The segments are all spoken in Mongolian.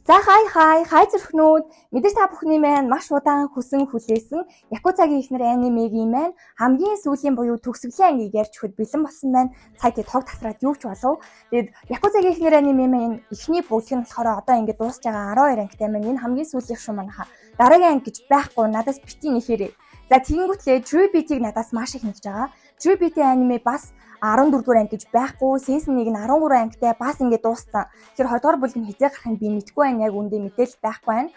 За хай зүрхнүүд мэдээж та бүхний маань маш удаан хүсэн хүлээсэн Якузагийн эхнэр анимегийн маань хамгийн сүүлийн буюу төгсгөлийн ангийг ярьж өгөхөд бэлэн болсон байна. Цайд тог тасраад юу ч болов. Тэгэд Якузагийн эхнэр аниме маань эхний бүлэг нь болохоор одоо ингээд дуусж байгаа 12 ангитай маань энэ хамгийн сүүлийн шүү манайха. Дараагийн анги гэж байхгүй надаас бити нэхээрээ. За тэгэнгүүтлээ True Beat-ийг надаас маш их нэгж байгаа. True Beat аниме бас 14 дугаар анги гэж байхгүй. Season 1 нь 13 ангитай бас ингэ дууссан. Тэгэхээр 20 дугаар бүлэг нь хизээ гарахыг би мэдэхгүй байна. Яг үндэ мэдээлэл байхгүй байна.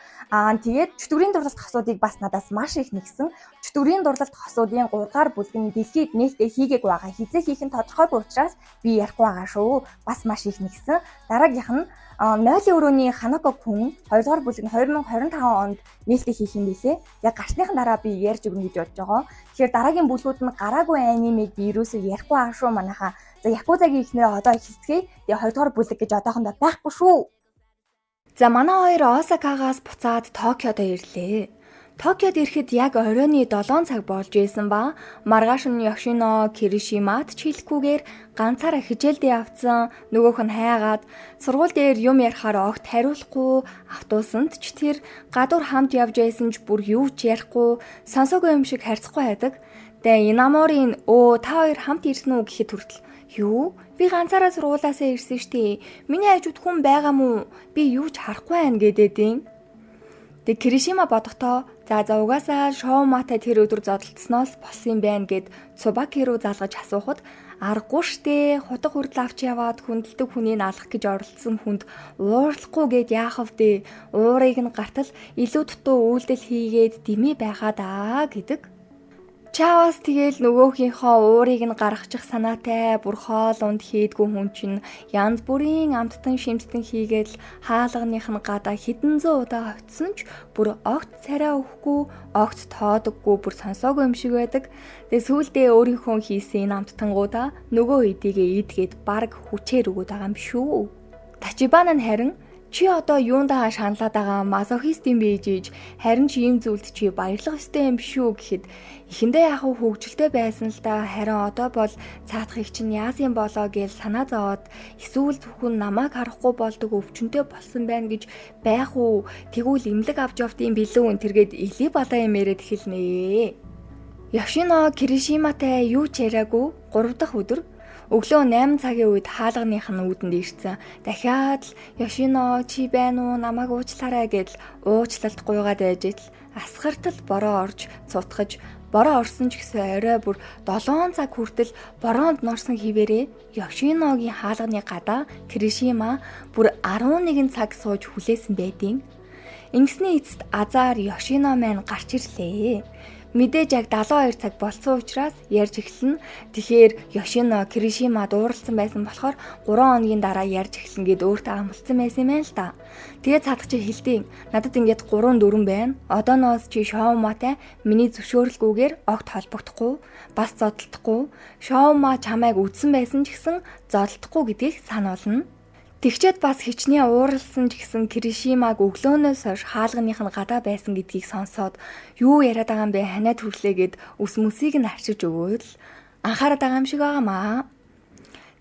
Тэгээд чөтгөрийн дурлалт хосуудыг бас надаас маш их нэгсэн. Чөтгөрийн дурлалт хосуудын 3 дугаар бүлэг нь дэлхийд нээлттэй хийгээгүй байгаа. Хизээ хийх нь тодорхойгүй учраас би ярихгүй байгаа шүү. Бас маш их нэгсэн. Дараагийнх нь 0-ийн өрөөний Ханако хүн 2 дугаар бүлэг нь 2025 онд нээлттэй хийх юм билээ. Яг гарсныхан дараа би ярьж өгнө гэж бодож байгаа. Тэгэхээр дараагийн бүлгүүд нь гараагүй анимег би ерөөсөө ярихгүй байгаа шүү манайха. За Якузагийн эхнэрээ одоо хэлцгээе. Тэгээ 2 дугаар бүлэг гэж одоохондоо байхгүй шүү. За манай хоёр Осакагаас буцаад Токиодо ирлээ. Токиод ирэхэд яг оройны 7 цаг болж исэн ба маргааш нь Ёшино Киришимад ч хэлэхгүйгээр ганцаараа хичээлдээ явцсан нөгөөх нь хайгаад сургууль дээр юм ярихаар огт хариулахгүй автобусанд ч тэр гадуур хамт явж байсан ч бүр юу ч ярихгүй сонсоогүй юм шиг харьцахгүй байдаг. Тэгээ Инаморын та хоёр хамт ирсэн үү гэхэд хүртэл юу? Би ганцаараа сургуулаасаа ирсэн штий. Миний хажууд хүн байгаа мүү? Би юу ч харахгүй байна гэдэдیں۔ Тэг Киришима бодохдоо за угаасаа Шоуматай тэр өдөр зодтолцсноос болсон юм байна гэд Цубаки руу залгаж асуухад аргагүй штэ хутга хүртэл авч яваад хүндэлдэг хүнийг алах гэж оролцсон хүнд уурлахгүй гэд яах вэ? Уурыг нь гартал илүү дутуу үйлдэл хийгээд дими байхаа даа гэдэг. Чаваас тэгэл нөгөөхийнхөө уурыг нь гаргачих санаатай бүр хоол унд хийдгүү хүн чинь янз бүрийн амттан шимтэн хийгээд хаалганых нь гадаа хэдэн зуун удаа очисон ч бүр огт царай өгөхгүй огт тоодоггүй бүр сонсоогүй юм шиг байдаг. Тэгээ сүүлдээ өөрийнхөө хийсэн амттангуудаа нөгөө эдийгээ идгээд баг хүчээр өгöd байгаа юм шүү. Тачибана нь харин чи одоо юундаа шаналаад байгаа мазохист юм бэ гэж харин чи ийм зүйлд чи баярлах ёстой юм шүү гэхэд эхэндээ яг хөвгөлтэй байсан л да харин одоо бол цаатахыг чинь яасан болоо гэж санаа зовоод эсвэл зөвхөн намайг харахгүй болдог өвчнөд болсон байна гэж байх уу тэгвэл имлэг авч явт юм билүү эн тэргээд илий балаа юм яриад эхэлнэ. Ёшино Киришиматай юу ч яриаггүй 3 дахь өдөр өглөө 8 цагийн үед хаалганых нь үүдэнд ирсэн. Дахиад л Ёшино чи байна уу? Намайг уучлаарай гэдэл уучлалт гуйгаад байж итл асгартал бороо орж цутгаж бороо орсон ч гэсэн орой бүр 7 цаг хүртэл бороонд норсон хിവэрээ Ёшиногийн хаалганы гадаа Киришима бүр 11 цаг сууж хүлээсэн байдیں۔ Ингэсний эцэст азар Ёшино маань гарч ирлээ. Мэдээж яг 72 цаг болсон учраас ярьж эхэлнэ. Тэгэхээр Ёшино Киришима дууралсан байсан болохоор 3 хоногийн дараа ярьж эхэлнэ гэд өөртөө амлцсан байсан юм байна л да. Тэгээ цаадах чи хэлдэг. Надад ингээд 3 4 байна. Одооноос чи Шоуматай миний зөвшөөрлгүйгээр огт холбогдохгүй, бас зодтолдохгүй. Шоума чамайг үдсэн байсан ч гэсэн зодтолдохгүй гэдгийг сануулна. Тэгчээд бас хичнээн ууралсан ч гэсэн Киришимаг өглөөнөөс хойш хаалганых нь гадаа байсан гэдгийг сонсоод юу яриад байгаа юм бэ ханаад хүрлээгээд үс мүсийг нь арчиж өгөөл анхаарад байгаа юм шиг байгаамаа.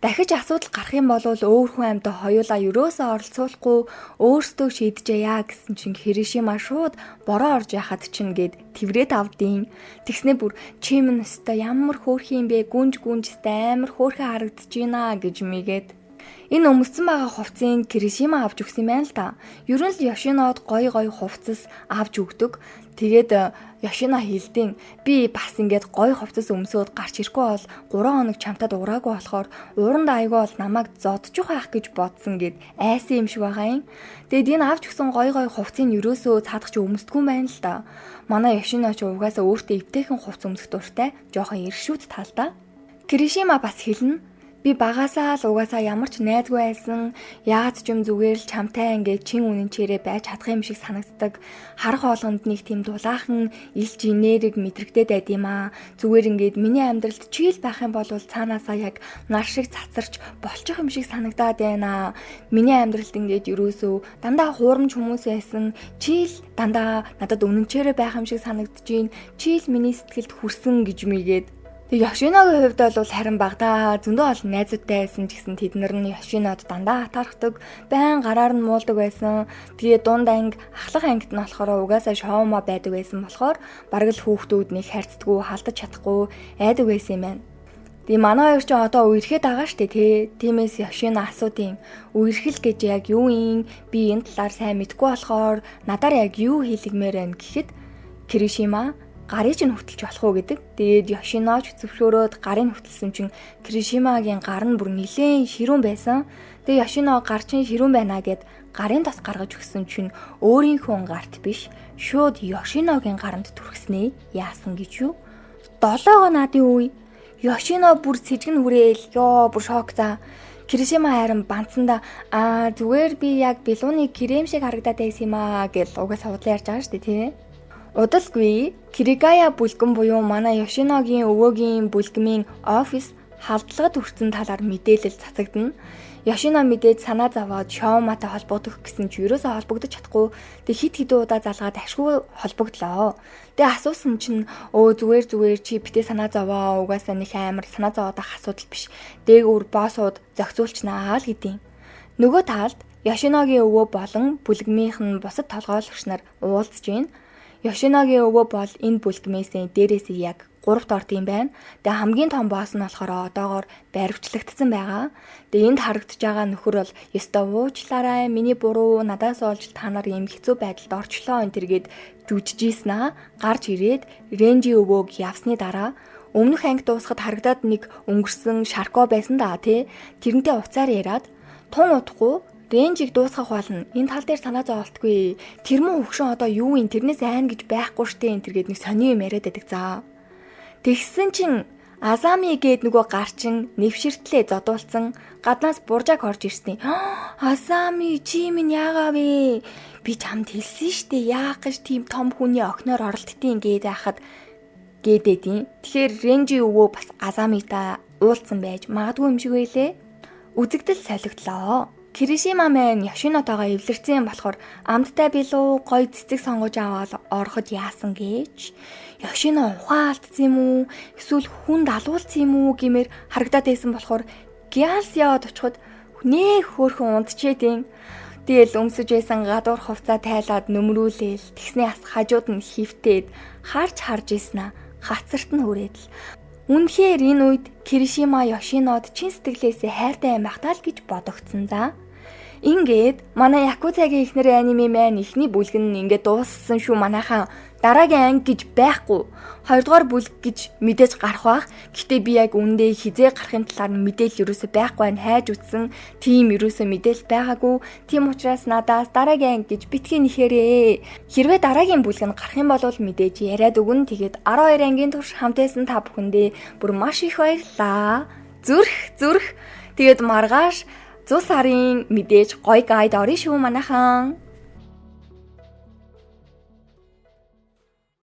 Дахиж асуудал гарах юм бол өөр хүн амьтаа хоёулаа ерөөсөө оролцуулахгүй өөрсдөө шийдэжээ гэсэн чинь Киришима шууд бороо орж яхад чинь гэд тэврээд авдیں۔ Тэгснээ бүр чимэн өстой ямар хөөрхөн юм бэ гүнж өстой амар хөөрхөн харагдаж байна гэж мэгээд энэ өмссөн байгаа хувцсыг Киришима авч өгсөн юм байна л да. Ер нь л Ёшинод гоё хувцас авч өгдөг. Тэгээд Ёшино хэлдэг би бас ингээд гоё хувцас өмсөөд гарч ирэхгүй бол 3 хоног чамтад ураагүй болохоор ууранд айгүй бол намайг зодчих байх гэж бодсон гэд айсан юм шиг байгаа юм. Тэгэд энэ авч өгсөн гоё хувцсыг ерөөсөө цаадах чи өмсдгүй юм байна л да. Манай Ёшино ч угаасаа өөртөө эвтэйхэн хувц өмсөх дуртай жоохон иршүүд талдаа. Киришима бас хэлнэ би багасаа л угаасаа ямар ч найзгүй байсан. Яагаад ч юм зүгээр л чамтай ингээд чин үнэнчээрээ байж чадах юм шиг санагддаг. Харах хоолгонд нэг тийм дулаахан илж инээрэг мэдрэгдээд байд юм аа. Зүгээр ингээд миний амьдралд чийл байх юм бол цаанаасаа яг нар шиг цацарч болчих юм шиг санагдаад байна. Миний амьдралд ингээд ерөөсөө дандаа хуурамч хүмүүс байсан. Чийл дандаа надад үнэнчээрээ байх юм шиг санагдаж байна. Чийл миний сэтгэлд хүрсэн гэж мэйгээд Тэг Ёшиногийн хувьд бол харин багадаа зөндөө олон найзуудтай байсан ч гэсэн тэднэр нь Ёшинод дандаа хатаархдаг, байн гараар нь муулдаг байсан. Тэгээ дунд анги, ахлах ангид нь болохоор угаасаа шоума байдаг байсан болохоор бараг л хүүхдүүд нэг харьцдаггүй, халдаж чадахгүй айдаг байсан юм байна. Тэгээ манай хоёр ч одоо үерхэд байгаа штэ тий. Тиймээс Ёшино асуудیں۔ Үерхэл гэж яг юу юм? Би энэ талаар сайн мэдэхгүй болохоор надаар яг юу хийлгмээр байна гэхэд Киришима гарыг нь хөтөлж болох уу гэдэг. Тэгээд Ёшиноч зөвшөөрөөд гарыг хөтөлсөн чинь Киришимагийн гар нь бүр нилээн ширүүн байсан. Тэгээд Ёшино гар чинь ширүүн байна гэд гарын тос гаргаж өгсөн чинь өөрийнхөө гарт биш, шууд Ёшиногийн гаранд түрхснээ. Яасан гэж юу? 7 наадын үе. Ёшино бүр цэжгэн хүрээл. Ёо бүр шок за. Киришима харин банцсандаа зүгээр би яг белууны крем шиг харагдаад байсан юм аа гэж угаас худлаа ярьж байгаа шүү дээ тий. Удалгүй Киригая бүлгэн буюу манай Ёшиногийн өвөөгийн бүлгэмийн офис халдлагад хүрсэн талаар мэдээлэл цацагдана. Ёшино мэдээд санаа зовоод Шоуматай холбогдох гэсэн чи ерөөсөө холбогдож чадахгүй. Тэг хит хитэн удаа залгаад ашгүй холбогдлоо. Тэг асуусан чинь зүгээр чи битээ санаа зовоо. Угаасаа нэг амар санаа зовоод ах асуудал биш. Дээгүүр боссууд зохицуулчнаа л гэдэм. Нөгөө талд Ёшиногийн өвөө болон бүлгмийнх нь бусад толгойлогч нар уулзж байна. Ёшиногийн өвөө бол энэ бүлгмээсээ дээрээсээ яг 3-т орд юм байна. Тэгээ хамгийн том босс нь болохоор одоогоор баривчлагдсан байгаа. Тэгээ энд харагдаж байгаа нөхөр бол ёстой уучлаарай, миний буруу, надаас олж та нар ийм хэцүү байдалд орчлоо энэ тэргээд жүжижсэн аа. Гарч ирээд Ренжи өвөөг явсны дараа өмнөх анги дуусахад харагдаад нэг өнгөрсөн Шарко байсан да тий. Тэрнтэй уцаар яриад тун удахгүй Ренжиг дуусгах болно. Энэ тал дээр санаа зоволтгүй. Тэр мөн хөгшин одоо юу юм? Тэрнээс айн гэж байхгүй штэ энэ тэргээд нэг сони юм яриад байдаг за. Тэгсэн чин Азами гээд нөгөө гарчин нэвширтлээ зодуулсан гаднаас буржааг орж ирсний. Азами чи минь яагаа вэ? Би чамд хэлсэн штэ яах гэж тийм том хүний охиноор оролдтiin гээд яхад гээдээдیں۔ Тэгэхээр Ренжи өвөө бас Азамитай уулзсан байж магадгүй юм шиг байлээ. Үзэгдэл солигдлоо. Киришима маань Ёшинотойгоо эвлэрсэн болохоор амттай билүү гой цэцэг сонгож аваад ороход яасан гэж Ёшино ухаалтсан юм уу эсвэл хүн далуулсан юм уу гэмээр харагдаад байсан болохоор гялс яваад очиход нээ хөөрхөн унтчээдیں۔ Тэгэл өмсөж байсан гадуур хувцаа тайлаад нөмрүүлээл тэгснээ ас хажууд нь хөвтээд харж ийсэн хацарт нь хүрээд л үнэхээр энэ үед Киришима Ёшинод чин сэтгэлээсээ хайртай юм багтаал гэж бодогдсон за. Ингээд манай Якузагийн эхнэр аниме маань эхний бүлэг нь ингээд дууссан шүү манайхаа. Дараагийн анги гэж байхгүй. 2 дугаар бүлэг гэж мэдээж гарах бах. Гэхдээ би яг үндэ хизээ гарахын талаар мэдээлэл юусоо байхгүй байна. Хайж үтсэн тийм юусоо мэдээлэл байгаагүй. Тийм учраас надаас дараагийн анги гэж битгий нэхэрээ. Хэрвээ дараагийн бүлэг нь гарах юм бол мэдээж яриад өгнө. Тэгээд 12 ангийн турш хамтайсан та бүхэндээ бүр маш их баярлалаа. Зүрх. Тэгээд маргааш 100 сарын мэдээж гоё гайд орно шүү манайхан.